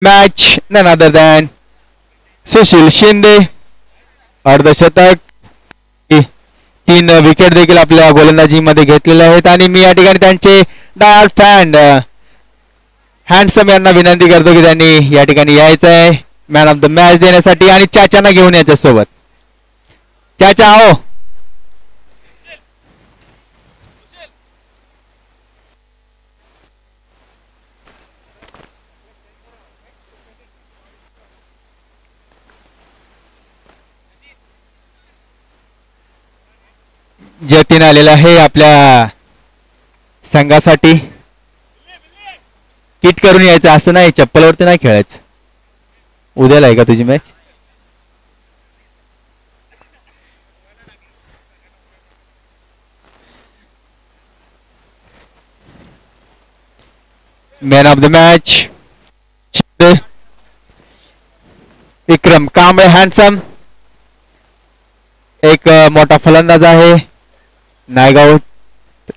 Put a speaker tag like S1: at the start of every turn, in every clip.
S1: match none other than Sushil Shinde अर्धशतक. तीन wicket देखील आपल्या गोलंदाजीमध्ये घेतलेले आहेत आणि मी या ठिकाणी त्यांचे डाय फॅन हँडसम यांना विनंती करतो की त्यांनी या ठिकाणी यायचं आहे मॅन ऑफ द मॅच देण्यासाठी आणि चाचांना घेऊन यायच्या सोबत. चाचा आओ. जतीन आलेला आहे आपल्या संघासाठी. किट करून यायचं असं नाही, चप्पलवरती नाही खेळायचं. उद्याला आहे का तुझी match? Man of the match Vikram Kamble handsome. एक मोठा फलंदाज आहे नायगाव.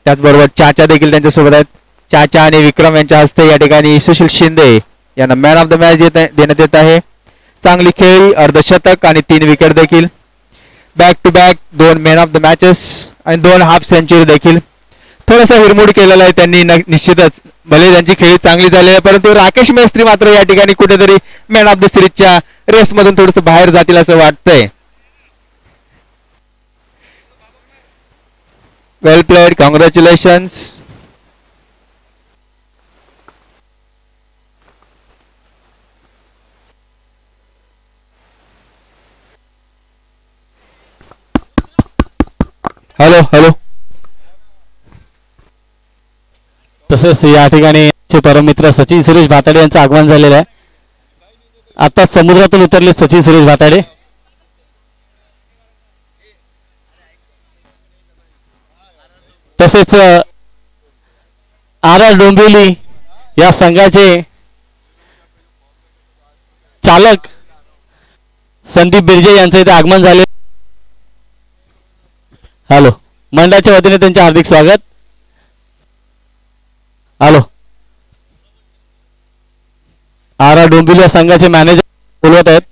S1: त्याचबरोबर चाचा देखील त्यांच्यासोबत आहेत. चाचा आणि विक्रम यांच्या हस्ते या ठिकाणी सुशील शिंदे यांना मॅन ऑफ द मॅच देण्यात येत आहे. चांगली खेळी, अर्धशतक आणि 3 विकेट देखील. Back to back 2 man of the matches आणि 2 हाफ सेंचुरी देखील. थोडासा हिरमोड केलेला आहे त्यांनी निश्चितच. भले त्यांची खेळी चांगली झाली आहे परंतु राकेश मेस्त्री मात्र या ठिकाणी कुठेतरी मॅन ऑफ द सिरीजच्या रेसमधून थोडंसं बाहेर जातील असं वाटतंय. वेल प्लेड, कॉंग्रॅच्युलेशन्स. Hello hello.
S2: तसेच या ठिकाणी परममित्र सचिन सुरेश भाताडे यांचं आगमन झालेलं आहे. आता समुद्रातून उतरले सचिन सुरेश भाताडे. तसेच आर डोंबिवली या संघाचे चालक संदीप बिर्जे यांचं इथे आगमन झाले. हॅलो. मंडळाच्या वतीने त्यांचे हार्दिक स्वागत. हॅलो. आर डोंबिवली या संघाचे मॅनेजर बोलवत आहेत.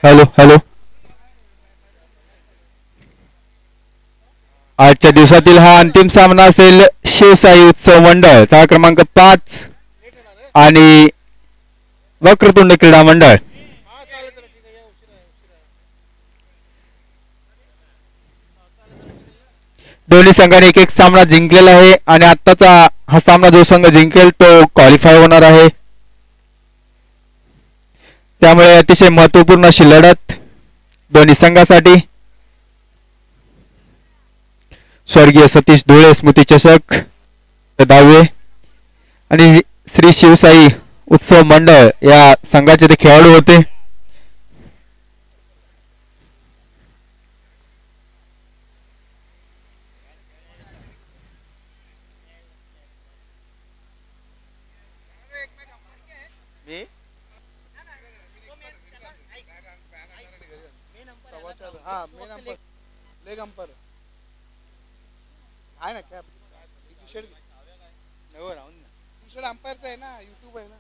S1: Hello hello. आजच्या दिवसातील हा अंतिम सामना असेल शिवसाई उत्सव मंडळ चाळ क्रमांक 5 आणि वक्रतुंड क्रीडा मंडळ. दोन्ही संघाने एक सामना जिंकलेला आहे आणि आत्ताचा हा सामना जो संघ जिंकेल तो क्वालिफाय होणार आहे. त्यामुळे अतिशय महत्वपूर्ण अशी लढत दोन्ही संघासाठी. स्वर्गीय सतीश धुळे स्मृती चषक 10वे आणि श्री शिवसाई उत्सव मंडळ या संघाचे ते खेळाडू होते.
S3: आहे ना कॅप टी शर्ट अंपायरचा आहे ना, युट्यूब आहे ना.